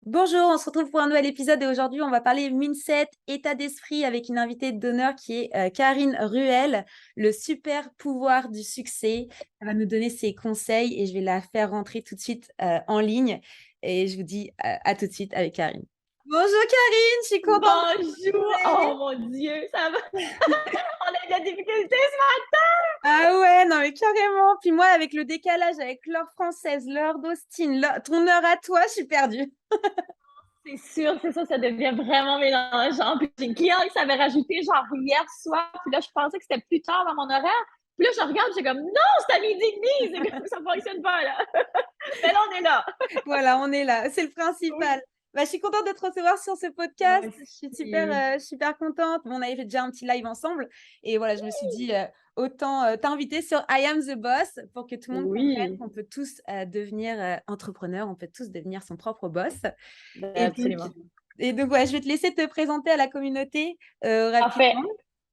Bonjour, on se retrouve pour un nouvel épisode et aujourd'hui on va parler mindset, état d'esprit avec une invitée d'honneur qui est Karine Ruel, le super pouvoir du succès. Elle va nous donner ses conseils et je vais la faire rentrer tout de suite en ligne et je vous dis à tout de suite avec Karine. Bonjour Karine, je suis contente de te Bonjour! retrouver. Oh mon Dieu, ça va? On a eu de la difficulté ce matin! Ah ouais, non mais carrément. Puis moi avec le décalage, avec l'heure française, l'heure d'Austin, ton heure à toi, je suis perdue. C'est sûr, c'est ça, ça devient vraiment mélangeant. Puis j'ai une cliente qui s'avait rajouté genre hier soir, puis là, je pensais que c'était plus tard dans mon horaire. Puis là, je regarde, j'ai comme non, c'est à midi et demi! C'est comme ça fonctionne pas, là. Mais là, on est là. Voilà, on est là, c'est le Oui, principal. Bah, je suis contente de te recevoir sur ce moi podcast. Je suis aussi. super contente. Bon, on avait fait déjà un petit live ensemble et voilà, je me suis dit autant t'inviter sur I Am the Boss pour que tout le monde comprenne Oui, qu'on peut tous devenir entrepreneur, on peut tous devenir son propre boss. ben Et donc, absolument. ouais, je vais te laisser te présenter à la communauté Parfait. rapidement.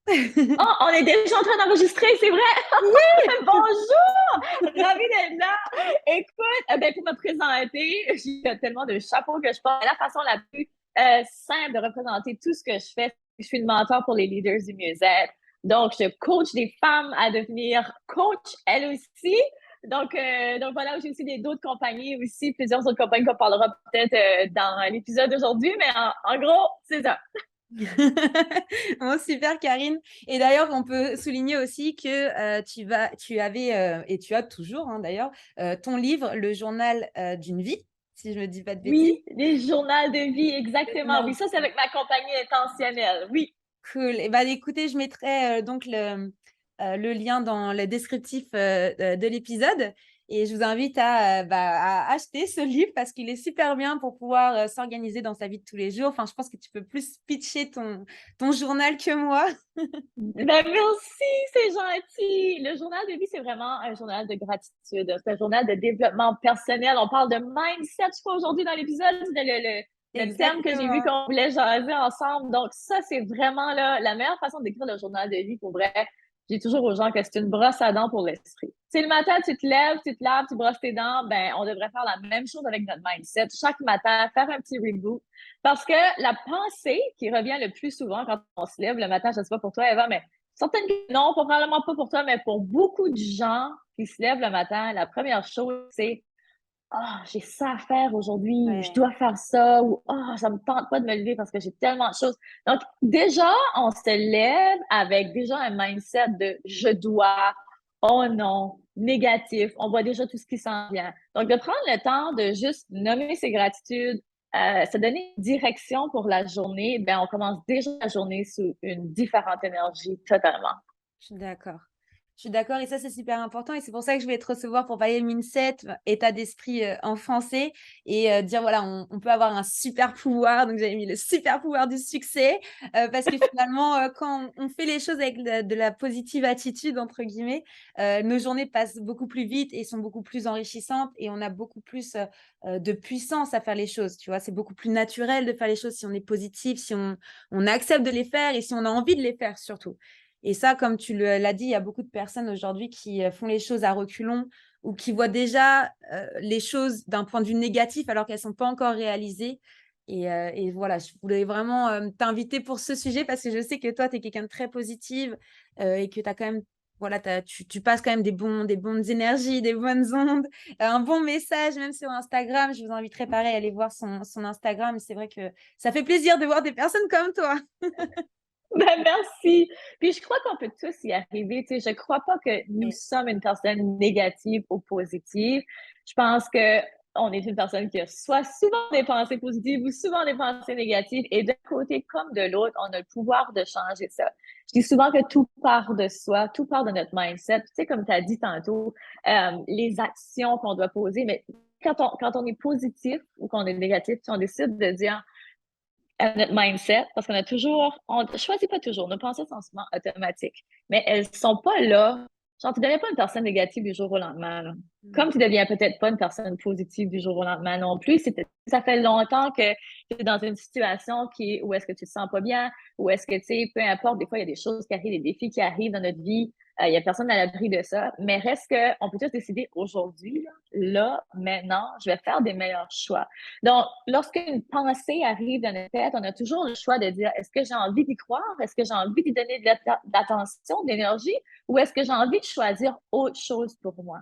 Oh, on est déjà en train d'enregistrer, c'est vrai? Oui, Bonjour! Ravie d'être là! Écoute, ben, pour me présenter, j'ai tellement de chapeaux que je porte. La façon la plus simple de représenter tout ce que je fais, je suis une mentor pour les leaders du mieux-être. Donc, je coach des femmes à devenir coach, elles aussi. Donc voilà, j'ai aussi d'autres compagnies aussi, plusieurs autres compagnies qu'on parlera peut-être dans l'épisode d'aujourd'hui, mais en gros, c'est ça. Bon, super Karine. Et d'ailleurs, on peut souligner aussi que tu avais, et tu as toujours hein, d'ailleurs, ton livre, Le journal d'une vie, si je ne me dis pas de bêtises. Oui, les journaux de vie, Le exactement. journal. Oui, ça, c'est avec ma compagnie intentionnelle. Oui. Cool. Et bah, écoutez, je mettrai donc le lien dans le descriptif de l'épisode. Et je vous invite à acheter ce livre parce qu'il est super bien pour pouvoir s'organiser dans sa vie de tous les jours. Enfin, je pense que tu peux plus pitcher ton journal que moi. Ben, merci, c'est gentil. Le journal de vie, c'est vraiment un journal de gratitude. C'est un journal de développement personnel. On parle de mindset, je crois, aujourd'hui dans l'épisode. C'est le terme que j'ai vu Exactement. qu'on voulait jaser ensemble. Donc, ça, c'est vraiment là, la meilleure façon d'écrire le journal de vie pour vrai. J'ai toujours aux gens que c'est une brosse à dents pour l'esprit. Si le matin, tu te lèves, tu te laves, tu brosses tes dents, ben, on devrait faire la même chose avec notre mindset. Chaque matin, faire un petit reboot. Parce que la pensée qui revient le plus souvent quand on se lève le matin, je ne sais pas pour toi, Eva, mais certaines que non, probablement pas pour toi, mais pour beaucoup de gens qui se lèvent le matin, la première chose, c'est ah, j'ai ça à faire aujourd'hui, je Ouais. dois faire ça, ou ah, ça me tente pas de me lever parce que j'ai tellement de choses. Donc, déjà, on se lève avec déjà un mindset de je dois, oh non, négatif. On voit déjà tout ce qui s'en vient. Donc, de prendre le temps de juste nommer ses gratitudes, se donner une direction pour la journée, ben, on commence déjà la journée sous une différente énergie totalement. Je suis d'accord. Je suis d'accord et ça, c'est super important et c'est pour ça que je vais te recevoir pour parler mindset, état d'esprit en français et dire, voilà, on peut avoir un super pouvoir. Donc, j'avais mis le super pouvoir du succès parce que finalement, quand on fait les choses avec de la positive attitude, entre guillemets, nos journées passent beaucoup plus vite et sont beaucoup plus enrichissantes et on a beaucoup plus de puissance à faire les choses. Tu vois, c'est beaucoup plus naturel de faire les choses si on est positif, si on accepte de les faire et si on a envie de les faire surtout. Et ça, comme tu l'as dit, il y a beaucoup de personnes aujourd'hui qui font les choses à reculons ou qui voient déjà les choses d'un point de vue négatif alors qu'elles ne sont pas encore réalisées. Et voilà, je voulais vraiment t'inviter pour ce sujet parce que je sais que toi, tu es quelqu'un de très positive et que tu as quand même, voilà, tu passes quand même des bonnes énergies, des bonnes ondes, un bon message, même sur Instagram. Je vous inviterai pareil à aller voir son Instagram. C'est vrai que ça fait plaisir de voir des personnes comme toi. Ben, merci. Puis je crois qu'on peut tous y arriver. Tu sais, je crois pas que nous Oui, sommes une personne négative ou positive. Je pense que on est une personne qui a soit souvent des pensées positives ou souvent des pensées négatives. Et d'un côté comme de l'autre, on a le pouvoir de changer ça. Je dis souvent que tout part de soi, tout part de notre mindset. Tu sais, comme tu as dit tantôt, les actions qu'on doit poser, mais quand on est positif ou qu'on est négatif, si on décide de dire à notre mindset, parce qu'on a toujours, on choisit pas toujours, nos pensées sont souvent automatiques, mais elles sont pas là. Genre, tu deviens pas une personne négative du jour au lendemain, là. Comme non. tu deviens peut-être pas une personne positive du jour au lendemain non plus. Ça fait longtemps que tu es dans une situation où est-ce que tu te sens pas bien, où est-ce que, tu sais, peu importe, des fois, il y a des choses qui arrivent, des défis qui arrivent dans notre vie, Il y a personne à l'abri de ça. Mais reste qu'on peut tous décider aujourd'hui, là, maintenant, je vais faire des meilleurs choix. Donc, lorsqu'une pensée arrive dans notre tête, on a toujours le choix de dire, est-ce que j'ai envie d'y croire? Est-ce que j'ai envie d'y donner de l'attention, de l'énergie? Ou est-ce que j'ai envie de choisir autre chose pour moi?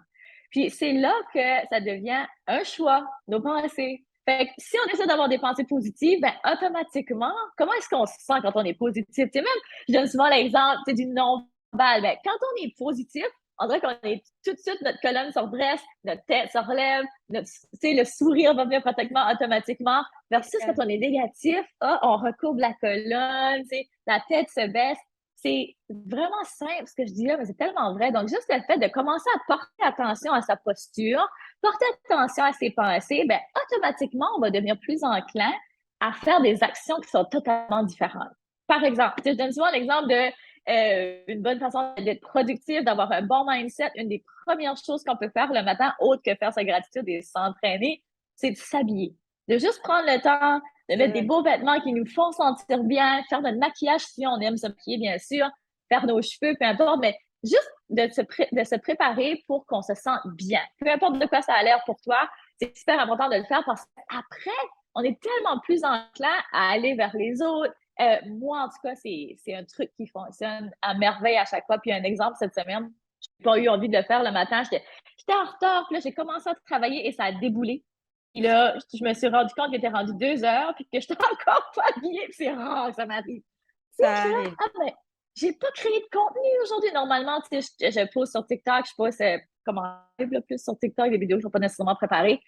Puis c'est là que ça devient un choix, nos pensées. Fait que si on essaie d'avoir des pensées positives, ben automatiquement, comment est-ce qu'on se sent quand on est positif? Tu sais, même, je donne souvent l'exemple du non-verbal. Ben, quand on est positif, on dirait qu'on est tout de suite, notre colonne se redresse, notre tête se relève, le sourire va venir pratiquement automatiquement. Versus quand on est négatif, on recourbe la colonne, la tête se baisse. C'est vraiment simple ce que je dis là, mais c'est tellement vrai. Donc, juste le fait de commencer à porter attention à sa posture, porter attention à ses pensées, ben, automatiquement, on va devenir plus enclin à faire des actions qui sont totalement différentes. Par exemple, je donne souvent l'exemple de une bonne façon d'être productif, d'avoir un bon mindset. Une des premières choses qu'on peut faire le matin, autre que faire sa gratitude et s'entraîner, c'est de s'habiller. De juste prendre le temps de mettre des beaux vêtements qui nous font sentir bien, faire notre maquillage si on aime se maquiller, bien sûr, faire nos cheveux, peu importe, mais juste de se préparer pour qu'on se sente bien. Peu importe de quoi ça a l'air pour toi, c'est super important de le faire parce qu'après, on est tellement plus enclin à aller vers les autres. Moi, en tout cas, c'est un truc qui fonctionne à merveille à chaque fois. Puis un exemple cette semaine, je n'ai pas eu envie de le faire le matin. J'étais en retard, puis là, j'ai commencé à travailler et ça a déboulé. Puis là, je me suis rendu compte qu'il était rendu 2 heures, puis que je n'étais encore pas habillée. C'est rare que ça m'arrive. Ça arrive. Ah ben, j'ai pas créé de contenu aujourd'hui. Normalement, tu sais, je pose sur TikTok, je pose comment le plus sur TikTok, des vidéos que je ne pas nécessairement préparées.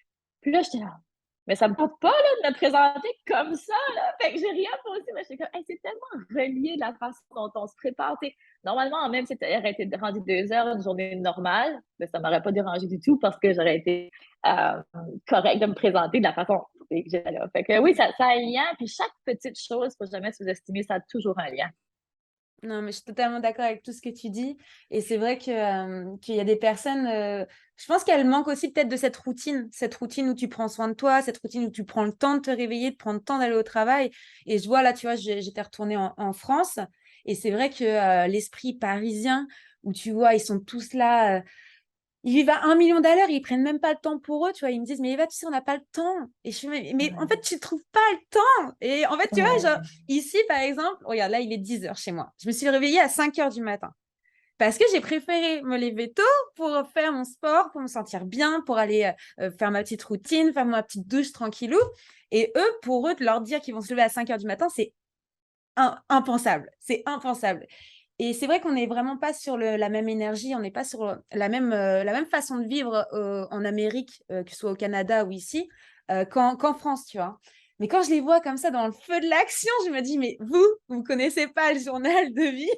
Puis là, j'étais là. Mais ça me tente pas là, de me présenter comme ça. Là. Fait que j'ai rien posé. Mais j'étais comme, hey, c'est tellement relié de la façon dont on se prépare. T'sais, normalement, même si tu aurais été rendu 2 heures une journée normale, ben, ça m'aurait pas dérangé du tout parce que j'aurais été correct de me présenter de la façon que j'étais là. Fait que oui, ça a un lien. Puis chaque petite chose, faut jamais sous-estimer, ça a toujours un lien. Non, mais je suis totalement d'accord avec tout ce que tu dis. Et c'est vrai que, qu'il y a des personnes, je pense qu'elles manquent aussi peut-être de cette routine où tu prends soin de toi, cette routine où tu prends le temps de te réveiller, de prendre le temps d'aller au travail. Et je vois là, tu vois, j'étais retournée en France. Et c'est vrai que l'esprit parisien, où tu vois, ils sont tous là. Ils vivent à 1 million d'à l'heure, ils prennent même pas le temps pour eux, tu vois. Ils me disent, mais Eva, tu sais, on n'a pas le temps. Et je suis, mais en fait, tu trouves pas le temps. Et en fait, tu vois, genre, ici, par exemple, regarde, là, il est 10 heures chez moi. Je me suis réveillée à 5 heures du matin. Parce que j'ai préféré me lever tôt pour faire mon sport, pour me sentir bien, pour aller faire ma petite routine, faire ma petite douche tranquillou. Et eux, pour eux, de leur dire qu'ils vont se lever à 5 heures du matin, c'est impensable. C'est impensable. Et c'est vrai qu'on n'est vraiment pas sur la même énergie, on n'est pas sur la même façon de vivre en Amérique, que ce soit au Canada ou ici, qu'en France, tu vois. Mais quand je les vois comme ça dans le feu de l'action, je me dis, mais vous ne connaissez pas le journal de vie.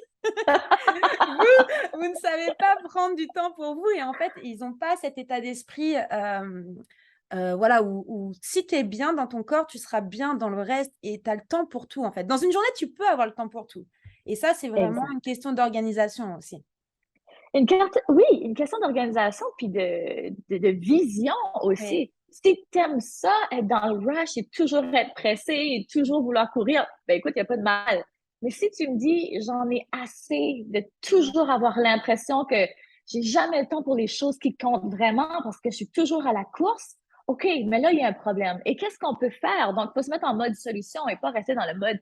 vous ne savez pas prendre du temps pour vous. Et en fait, ils n'ont pas cet état d'esprit voilà, où si tu es bien dans ton corps, tu seras bien dans le reste et tu as le temps pour tout, en fait. Dans une journée, tu peux avoir le temps pour tout. Et ça, c'est vraiment une question d'organisation aussi. Oui, une question d'organisation puis de vision Oui. aussi. Si tu aimes ça, être dans le rush et toujours être pressé et toujours vouloir courir, ben écoute, il n'y a pas de mal. Mais si tu me dis, j'en ai assez de toujours avoir l'impression que j'ai jamais le temps pour les choses qui comptent vraiment parce que je suis toujours à la course, OK, mais là, il y a un problème. Et qu'est-ce qu'on peut faire? Donc, il faut se mettre en mode solution et pas rester dans le mode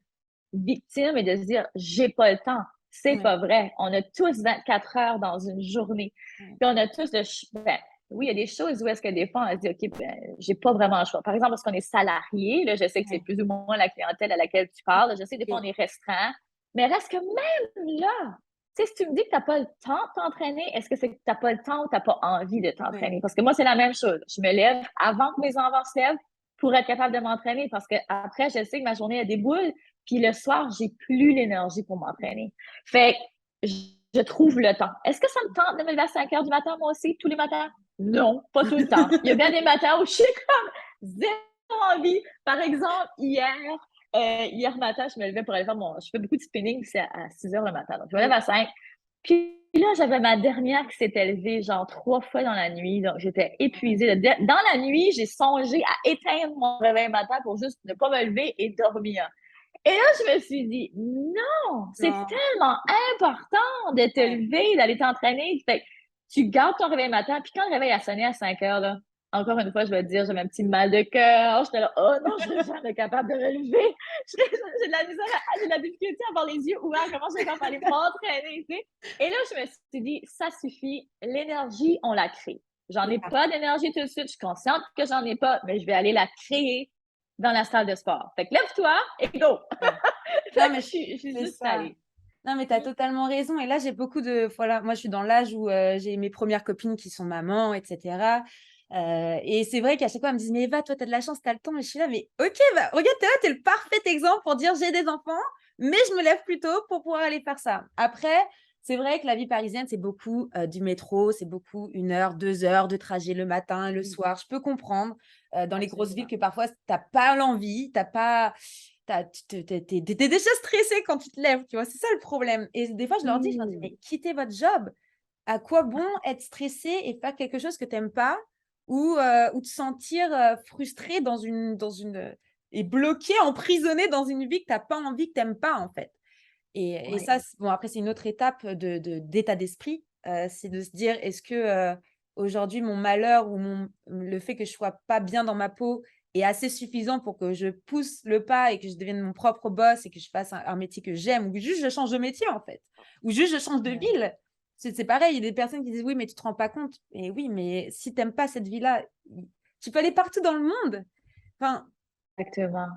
victime et de se dire, j'ai pas le temps. C'est Ouais. pas vrai. On a tous 24 heures dans une journée. Ouais. Puis on a tous ben, oui, il y a des choses où est-ce que des fois, on se dit, OK, ben, j'ai pas vraiment le choix. Par exemple, parce qu'on est salarié, là, je sais que c'est Ouais. plus ou moins la clientèle à laquelle tu parles. Je sais que des fois, on Oui. est restreint. Mais reste que même là, tu sais, si tu me dis que tu n'as pas le temps de t'entraîner, est-ce que c'est que tu n'as pas le temps ou tu n'as pas envie de Ouais. t'entraîner? Parce que moi, c'est la même chose. Je me lève avant que mes enfants se lèvent pour être capable de m'entraîner parce que après, je sais que ma journée a des boules. Puis le soir, j'ai plus l'énergie pour m'entraîner. Fait que je trouve le temps. Est-ce que ça me tente de me lever à 5 heures du matin, moi aussi, tous les matins? Non, pas tout le temps. Il y a bien des matins où je suis comme zéro envie. Par exemple, hier matin, je me levais pour aller faire je fais beaucoup de spinning, c'est à 6 heures le matin. Donc, je me lève à 5. Puis là, j'avais ma dernière qui s'était levée genre 3 fois dans la nuit. Donc, j'étais épuisée. Dans la nuit, j'ai songé à éteindre mon réveil matin pour juste ne pas me lever et dormir. Et là, je me suis dit, non, c'est Non. tellement important de te Ouais. lever, d'aller t'entraîner. Fait que tu gardes ton réveil matin, puis quand le réveil a sonné à 5 heures, là, encore une fois, je vais te dire, j'avais un petit mal de cœur. J'étais là, oh non, je suis jamais capable de me lever. J'ai de la misère, j'ai de la difficulté à avoir les yeux ouverts. Comment je vais faire pour aller m'entraîner, tu sais? Et là, je me suis dit, ça suffit. L'énergie, on la crée. J'en ai pas d'énergie tout de suite. Je suis consciente que j'en ai pas, mais je vais aller la créer dans la salle de sport. Fait que lève-toi et go! Ouais. Fait Non, que mais je suis c'est juste ça. allée. Non, mais tu as totalement raison. Et là, j'ai beaucoup de. Voilà, moi, je suis dans l'âge où j'ai mes premières copines qui sont mamans, etc. Et c'est vrai qu'à chaque fois, elles me disent, mais Eva, toi, tu as de la chance, tu as le temps. Et je suis là, mais ok, bah, regarde, tu es le parfait exemple pour dire j'ai des enfants, mais je me lève plus tôt pour pouvoir aller faire ça. Après, c'est vrai que la vie parisienne, c'est beaucoup du métro, c'est beaucoup 1 heure, 2 heures de trajet le matin, le soir. Je peux comprendre dans les grosses villes Absolument. que parfois, tu n'as pas l'envie, tu pas. T'es déjà stressé quand tu te lèves, tu vois, c'est ça le problème. Et des fois, je leur dis, mais quittez votre job. À quoi bon être stressé et faire quelque chose que tu n'aimes pas ou te sentir frustré et bloqué, emprisonné dans une vie que tu n'as pas envie, que tu n'aimes pas, en fait. Et Ouais. ça, bon, après, c'est une autre étape d'état d'esprit. C'est de se dire, est-ce que aujourd'hui, mon malheur ou le fait que je sois pas bien dans ma peau est assez suffisant pour que je pousse le pas et que je devienne mon propre boss et que je fasse un métier que j'aime ou juste je change de métier, en fait, ou juste je change de Ouais. ville. C'est pareil, il y a des personnes qui disent, oui, mais tu te rends pas compte. Et oui, mais si tu n'aimes pas cette vie-là, tu peux aller partout dans le monde. Enfin, Exactement.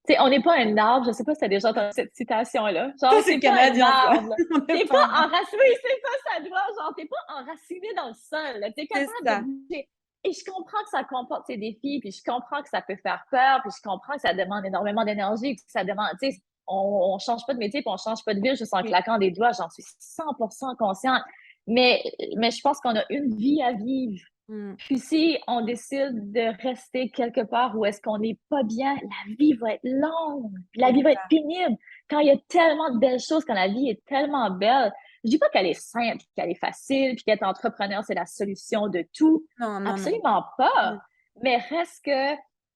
Tu sais, on n'est pas un arbre. Je sais pas si tu as déjà entendu cette citation-là. ça, Genre, c'est t'es pas un canadien, ça. arbre. On n'est T'es pas pas un arbre. enraciné. Oui, c'est ça, ça doit. Genre, t'es pas enraciné dans le sol. T'es C'est capable de ça. bouger. Et je comprends que ça comporte ses défis, puis je comprends que ça peut faire peur, puis je comprends que ça demande énormément d'énergie, que ça demande, tu sais, on change pas de métier, puis on change pas de ville juste en Oui. claquant des doigts. J'en suis 100% consciente. Mais, mais je pense qu'on a une vie à vivre. Mm. Puis si on décide de rester quelque part où est-ce qu'on n'est pas bien, la vie va être longue, puis la C'est vie va être ça. pénible. Quand il y a tellement de belles choses, quand la vie est tellement belle, je dis pas qu'elle est simple, qu'elle est facile, puis qu'être entrepreneur, c'est la solution de tout. Non, non, non. Absolument pas. Mm. Mais reste que,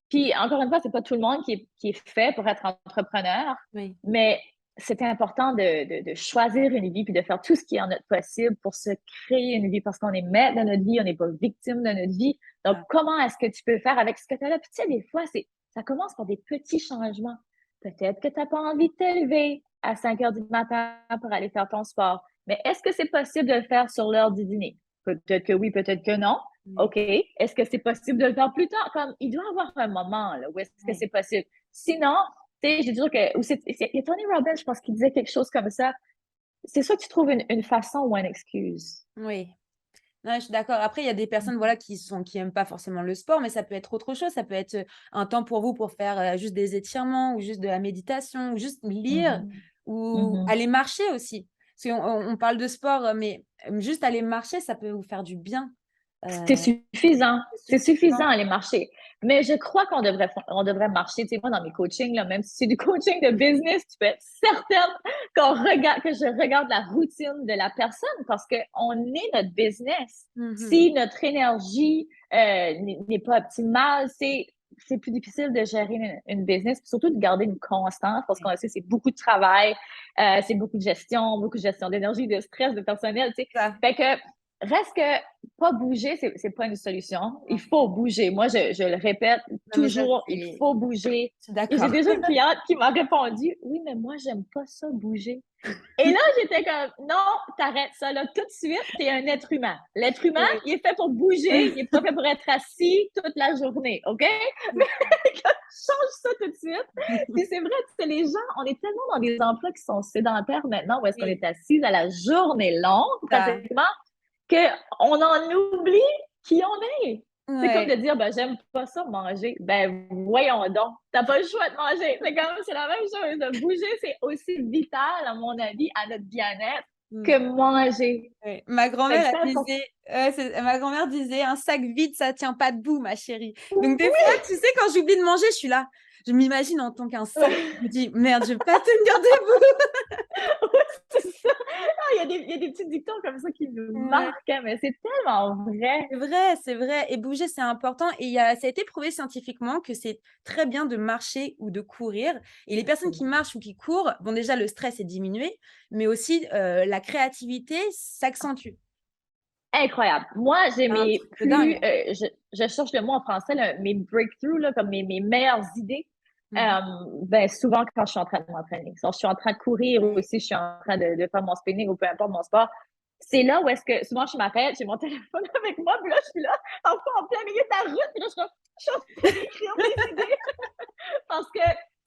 puis encore une fois, c'est pas tout le monde qui est fait pour être entrepreneur, Oui. mais c'est important de choisir une vie puis de faire tout ce qui est en notre possible pour se créer une vie parce qu'on est maître de notre vie, on n'est pas victime de notre vie. Donc, Ah, comment est-ce que tu peux faire avec ce que tu as là? Puis, tu sais, des fois, ça commence par des petits changements. Peut-être que tu n'as pas envie de t'élever à 5 heures du matin pour aller faire ton sport. Mais est-ce que c'est possible de le faire sur l'heure du dîner? Peut-être que oui, peut-être que non. oui. OK. Est-ce que c'est possible de le faire plus tard? Comme, il doit y avoir un moment là, où est-ce que Oui. c'est possible. Sinon, tu sais, j'ai toujours que, il y a Tony Robbins, je pense, qui disait quelque chose comme ça. C'est soit tu trouves une façon ou une excuse. Oui. Non, je suis d'accord. Après, il y a des personnes voilà, qui aiment pas forcément le sport, mais ça peut être autre chose. Ça peut être un temps pour vous pour faire juste des étirements ou juste de la méditation ou juste lire Mhm. ou Mhm. aller marcher aussi. Parce qu'on parle de sport, mais juste aller marcher, ça peut vous faire du bien. C'est Euh, suffisant. c'est C'est suffisant suffisant. aller marcher. Mais je crois on devrait marcher. Tu sais, moi, dans mes coachings, là, même si c'est du coaching de business, tu peux être certaine que je regarde la routine de la personne parce qu'on est notre business. Mhm. Si notre énergie n'est pas optimale, c'est plus difficile de gérer une business, puis surtout de garder une constance parce Oui, qu'on sait c'est beaucoup de travail, c'est beaucoup de gestion d'énergie, de stress, de personnel, tu sais. ça. Fait que reste que pas bouger, c'est pas une solution. Il Non, faut bouger. Moi, je le répète non, mais ça, toujours, il je faut bouger. suis Et j'ai d'accord. déjà une cliente qui m'a répondu, oui, mais moi, j'aime pas ça bouger. Et là, j'étais comme, non, t'arrêtes ça là tout de suite, t'es un être humain. L'être humain, Oui. il est fait pour bouger, il est pas fait pour être assis toute la journée, OK? Mais change ça tout de suite. Puis c'est vrai, tu sais, les gens, on est tellement dans des emplois qui sont sédentaires maintenant, où est-ce qu'on Oui, est assis à la journée longue, ça. pratiquement, qu'on en oublie qui on est. C'est comme de Ouais. dire, ben, j'aime pas ça manger. Ben, voyons donc. T'as pas le choix de manger. C'est la même chose. De bouger, c'est aussi vital, à mon avis, à notre bien-être Mm. que manger. Ouais. Ma Fait grand-mère, que c'est elle important. disait, ma grand-mère disait, un sac vide, ça tient pas debout, ma chérie. Donc, des fois, tu sais, quand j'oublie de manger, je suis là. je m'imagine en tant qu'un 5, je me dis, merde, je vais pas tenir debout. C'est ça. Ah, il y a des petits dictons comme ça qui nous Ouais. marquent, hein, mais c'est tellement vrai. C'est vrai, c'est vrai. Et bouger, c'est important. Et ça a été prouvé scientifiquement que c'est très bien de marcher ou de courir. Et les personnes qui marchent ou qui courent, bon, déjà, le stress est diminué, mais aussi la créativité s'accentue. Incroyable. Moi, j'ai C'est un mes truc de plus, dingue. je cherche le mot en français, là, mes breakthroughs, là, comme mes meilleures idées. Mhm. Ben, souvent quand je suis en train de m'entraîner. Si je suis en train de courir ou si je suis en train de faire mon spinning ou peu importe mon sport, c'est là où est-ce que souvent je m'arrête, j'ai mon téléphone avec moi, puis là, je suis là, en plein milieu de la route, puis là, je suis en train d'écrire mes idées parce que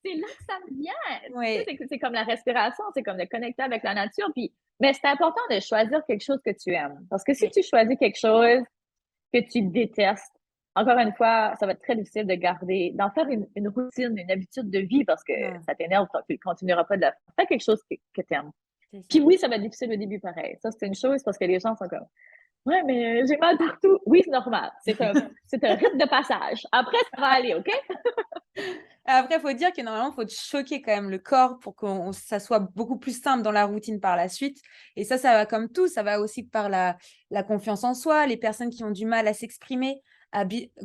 c'est là que ça me vient. Tu sais, Oui, c'est comme la respiration, c'est comme de connecter avec la nature. Puis, mais c'est important de choisir quelque chose que tu aimes. Parce que si oui, tu choisis quelque chose que tu détestes, encore une fois, ça va être très difficile de garder, d'en faire une routine, une habitude de vie parce que non, ça t'énerve, tu ne continueras pas de la faire. Fais quelque chose que tu aimes. c'est Puis ça. oui, ça va être difficile au début, pareil. Ça, c'est une chose parce que les gens sont comme, ouais, mais j'ai mal partout. Oui, c'est normal. C'est un rythme de passage. Après, ça va aller, OK? Après, il faut dire que normalement, il faut choquer quand même le corps pour que ça soit beaucoup plus simple dans la routine par la suite. Et ça va comme tout, ça va aussi par la confiance en soi, les personnes qui ont du mal à s'exprimer.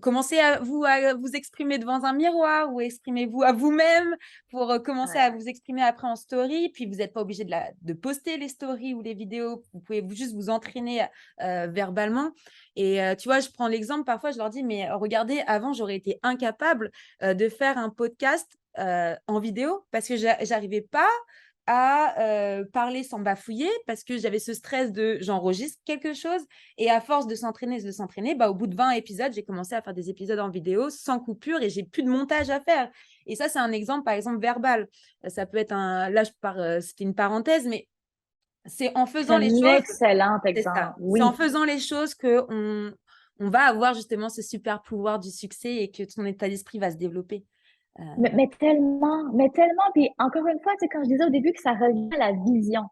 Commencez à vous exprimer devant un miroir ou exprimez-vous à vous-même pour commencer Ouais. à vous exprimer après en story. Puis vous n'êtes pas obligé de poster les stories ou les vidéos. Vous pouvez juste vous entraîner verbalement. Et tu vois, je prends l'exemple, parfois je leur dis, mais regardez, avant, j'aurais été incapable de faire un podcast en vidéo parce que j'arrivais pas à parler sans bafouiller parce que j'avais ce stress de j'enregistre quelque chose et à force de s'entraîner, bah, au bout de 20 épisodes, j'ai commencé à faire des épisodes en vidéo sans coupure et j'ai plus de montage à faire. Et ça, c'est un exemple, par exemple, verbal. Ça peut être là, c'était une parenthèse, mais c'est en C'est faisant les un choses, excellent c'est ça. exemple. C'est en Oui. faisant les choses que on va avoir justement ce super pouvoir du succès et que ton état d'esprit va se développer. Euh, Mais tellement, mais tellement. Puis encore une fois, c'est quand je disais au début que ça revient à la vision.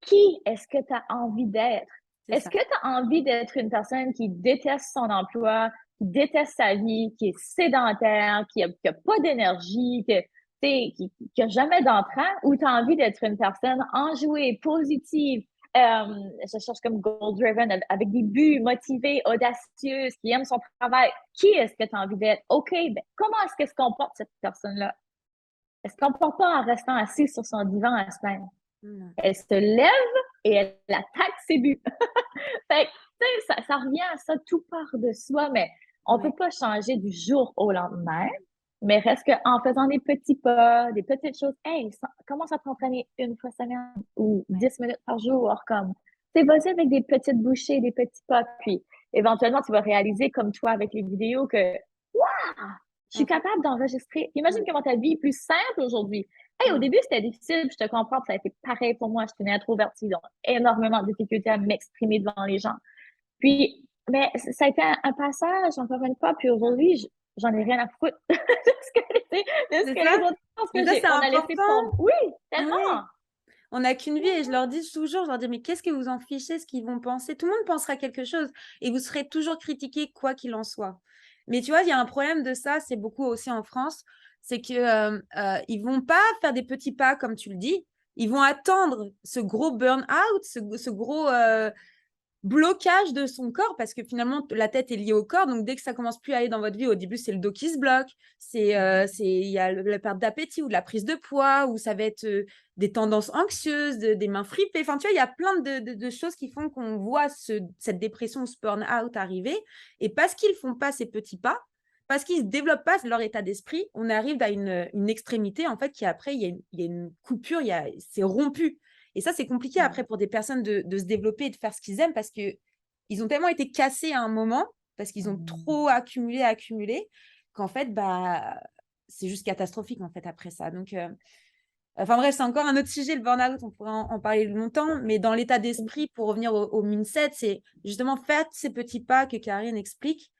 Qui est-ce que tu as envie d'être? c'est Est-ce ça. que tu as envie d'être une personne qui déteste son emploi, qui déteste sa vie, qui est sédentaire, qui a pas d'énergie, qui a jamais d'entrain, ou tu as envie d'être une personne enjouée, positive, je cherche comme goal-driven, avec des buts, motivée, audacieuse, qui aime son travail. Qui est-ce que tu as envie d'être? OK, ben, comment est-ce qu'elle se comporte, cette personne-là? Elle se comporte pas en restant assise sur son divan à se plaindre. Mm. Elle se lève et elle attaque ses buts. Fait que, tu sais, ça revient à ça, tout part de soi, mais on peut Ouais, pas changer du jour au lendemain. Mais reste qu'en faisant des petits pas, des petites choses, hey, commence à t'entraîner une fois semaine ou ouais. 10 minutes par jour, comme, tu sais, vas-y avec des petites bouchées, des petits pas, puis éventuellement, tu vas réaliser, comme toi avec les vidéos, que, waouh, je suis En fait, capable d'enregistrer. Imagine ouais. comment ta vie est plus simple aujourd'hui. Hey, au Mm. début, c'était difficile, je te comprends, ça a été pareil pour moi. Je suis une introvertie, donc énormément de difficultés à m'exprimer devant les gens. Puis, mais ça a été un passage, encore une fois, puis aujourd'hui, j'en ai rien à foutre de ce C'est que ça? les autres pensent Mais que ça, c'est on a laissé important. tomber. Oui, Oui. tellement. On n'a qu'une vie et je Tellement. leur dis toujours, je leur dis, mais qu'est-ce que vous en fichez, ce qu'ils vont penser? Tout le monde pensera quelque chose et vous serez toujours critiqué quoi qu'il en soit. Mais tu vois, il y a un problème de ça, c'est beaucoup aussi en France, c'est que ils vont pas faire des petits pas comme tu le dis. Ils vont attendre ce gros burn-out, ce gros blocage de son corps parce que finalement la tête est liée au corps, donc dès que ça commence plus à aller dans votre vie, au début c'est le dos qui se bloque, il y a la perte d'appétit ou de la prise de poids, ou ça va être des tendances anxieuses, des mains fripées, enfin tu vois, il y a plein de choses qui font qu'on voit cette dépression ou ce burn-out arriver, et parce qu'ils font pas ces petits pas, parce qu'ils ne développent pas leur état d'esprit, on arrive à une extrémité en fait qui après il y a une coupure, c'est rompu. Et ça, c'est compliqué après pour des personnes de se développer et de faire ce qu'ils aiment parce qu'ils ont tellement été cassés à un moment, parce qu'ils ont trop accumulé, qu'en fait, bah, c'est juste catastrophique en fait après ça. Donc, enfin bref, c'est encore un autre sujet, le burn-out, on pourrait en parler longtemps, mais dans l'état d'esprit, pour revenir au mindset, c'est justement faire ces petits pas que Karine explique,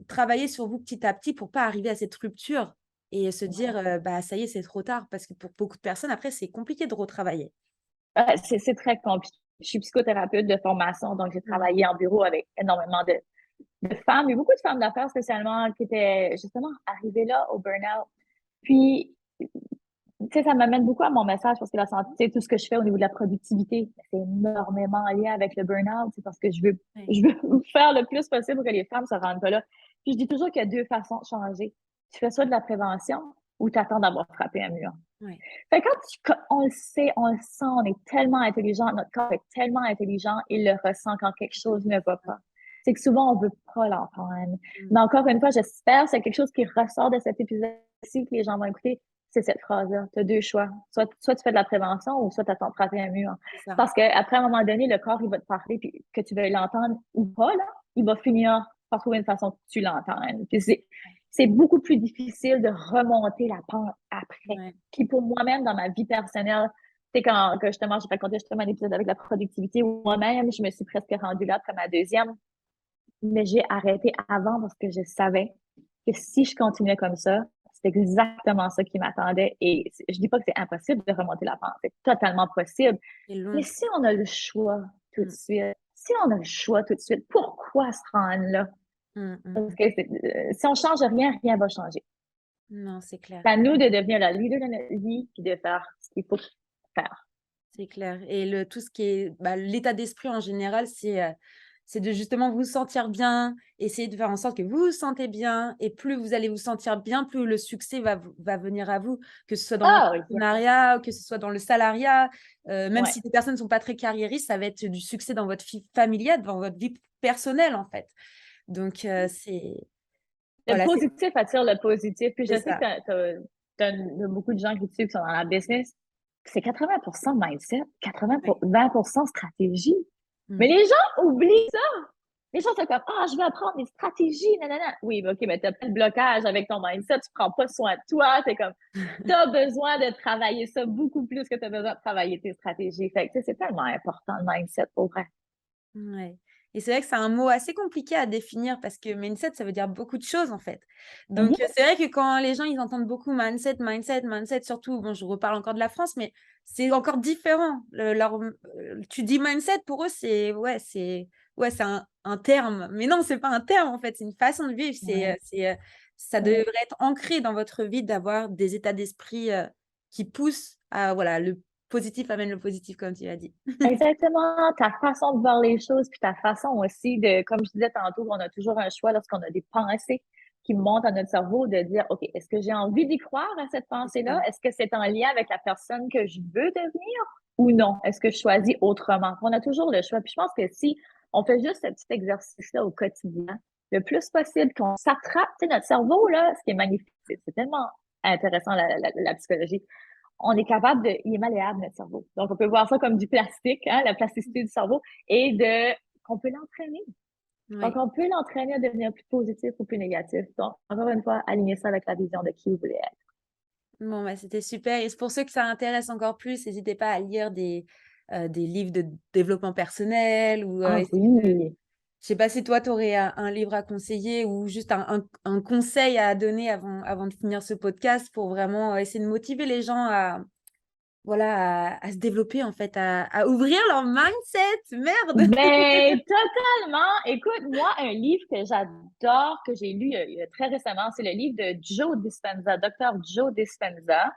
travailler sur vous petit à petit pour pas arriver à cette rupture et se dire, bah ça y est, c'est trop tard, parce que pour beaucoup de personnes, après, c'est compliqué de retravailler. C'est très compliqué. Je suis psychothérapeute de formation, donc j'ai Mm. travaillé en bureau avec énormément de femmes, et beaucoup de femmes d'affaires spécialement, qui étaient justement arrivées là au burn-out. Puis, tu sais, ça m'amène beaucoup à mon message parce que la santé, tu sais, tout ce que je fais au niveau de la productivité, c'est énormément en lien avec le burn-out. C'est parce que je veux faire le plus possible pour que les femmes se rendent pas là. Puis je dis toujours qu'il y a deux façons de changer. Tu fais soit de la prévention ou tu attends d'avoir frappé un mur. Ouais. Fait que on le sait, on le sent, on est tellement intelligent, notre corps est tellement intelligent, il le ressent quand quelque chose ne va pas. C'est que souvent, on veut pas l'entendre. Mais encore une fois, j'espère que c'est quelque chose qui ressort de cet épisode-ci que les gens vont écouter, c'est cette phrase-là. Tu as deux choix. Soit tu fais de la prévention ou soit tu attends de frapper un mur. Parce qu'après, à un moment donné, le corps, il va te parler, puis que tu veuilles l'entendre ou pas, là, il va finir par trouver une façon que tu l'entendes. Puis c'est beaucoup plus difficile de remonter la pente après. Ouais. Puis pour moi-même, dans ma vie personnelle, c'est quand que justement, j'ai raconté justement un épisode avec la productivité où moi-même, je me suis presque rendue là après ma deuxième, mais j'ai arrêté avant parce que je savais que si je continuais comme ça, c'est exactement ça qui m'attendait. Et je dis pas que c'est impossible de remonter la pente, c'est totalement possible. Mais si on a le choix tout de suite, pourquoi se rendre là? Parce que si on change rien, rien va changer. Non, c'est clair. C'est à nous de devenir la leader de notre vie et de faire ce qu'il faut faire. C'est clair. Et tout ce qui est l'état d'esprit en général, c'est de justement vous sentir bien, essayer de faire en sorte que vous vous sentez bien. Et plus vous allez vous sentir bien, plus le succès va venir à vous, que ce soit dans l'entrepreneuriat, que ce soit dans le salariat. Même si les personnes ne sont pas très carriéristes, ça va être du succès dans votre vie familiale, dans votre vie personnelle, en fait. Donc, c'est... Le positif attire le positif. Puis je sais ça. que t'as beaucoup de gens qui te suivent qui sont dans la business. C'est 80% mindset, 20% stratégie. Mais les gens oublient ça. Les gens sont comme, je vais apprendre des stratégies, nanana. Oui, mais OK, mais t'as pas de blocage avec ton mindset, tu prends pas soin de toi. T'es comme, t'as besoin de travailler ça beaucoup plus que t'as besoin de travailler tes stratégies. Fait que, c'est tellement important, le mindset, pour vrai. Ouais. Et c'est vrai que c'est un mot assez compliqué à définir parce que mindset, ça veut dire beaucoup de choses en fait. Donc, c'est vrai que quand les gens, ils entendent beaucoup mindset, surtout, bon, je reparle encore de la France, mais c'est encore différent. Tu dis mindset, pour eux, c'est un terme. Mais non, c'est pas un terme en fait, c'est une façon de vivre. Ça devrait être ancré dans votre vie d'avoir des états d'esprit qui poussent à, voilà, le positif amène le positif, comme tu l'as dit. Exactement, ta façon de voir les choses, puis ta façon aussi de, comme je disais tantôt, on a toujours un choix lorsqu'on a des pensées qui montent à notre cerveau de dire, OK, est-ce que j'ai envie d'y croire à cette pensée-là? Est-ce que c'est en lien avec la personne que je veux devenir ou non? Est-ce que je choisis autrement? On a toujours le choix. Puis je pense que si on fait juste ce petit exercice-là au quotidien, le plus possible qu'on s'attrape, tu sais, notre cerveau, là, ce qui est magnifique, c'est tellement intéressant, la psychologie. On est capable de, il est malléable, notre cerveau. Donc, on peut voir ça comme du plastique, hein, la plasticité du cerveau, et qu'on peut l'entraîner. Donc, on peut l'entraîner à devenir plus positif ou plus négatif. Donc, encore une fois, aligner ça avec la vision de qui vous voulez être. Bon, c'était super. Et pour ceux que ça intéresse encore plus, n'hésitez pas à lire des livres de développement personnel ou Oui. je sais pas si toi, tu aurais un livre à conseiller ou juste un conseil à donner avant de finir ce podcast pour vraiment essayer de motiver les gens à se développer, en fait, à ouvrir leur mindset. Merde! Ben, totalement. Écoute, moi, un livre que j'adore, que j'ai lu très récemment, c'est le livre de Joe Dispenza, Dr. Joe Dispenza.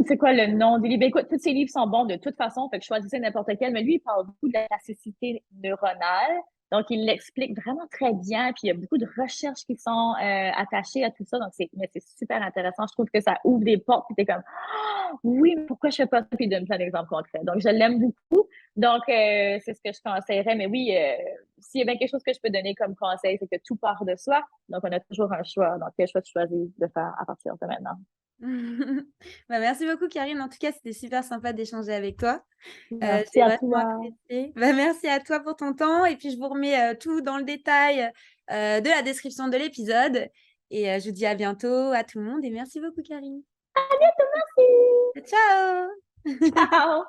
C'est quoi le nom du livre? Ben, écoute, tous ces livres sont bons de toute façon, fait que choisissez n'importe quel, mais lui, il parle beaucoup de la plasticité neuronale. Donc, il l'explique vraiment très bien, puis il y a beaucoup de recherches qui sont attachées à tout ça. Donc, c'est super intéressant. Je trouve que ça ouvre des portes, puis t'es comme, oui, mais pourquoi je fais pas ça? Puis il donne plein d'exemples concrets. Donc, je l'aime beaucoup. Donc, c'est ce que je conseillerais. Mais oui, s'il y a bien quelque chose que je peux donner comme conseil, c'est que tout part de soi. Donc, on a toujours un choix. Donc, quel choix tu choisis de faire à partir de maintenant? Merci beaucoup, Karine. En tout cas, c'était super sympa d'échanger avec toi. Merci J'ai à vachement toi. apprécié. Merci à toi pour ton temps. Et puis, je vous remets tout dans le détail de la description de l'épisode. Et je vous dis à bientôt à tout le monde. Et merci beaucoup, Karine. À bientôt, merci. Ciao! Ciao!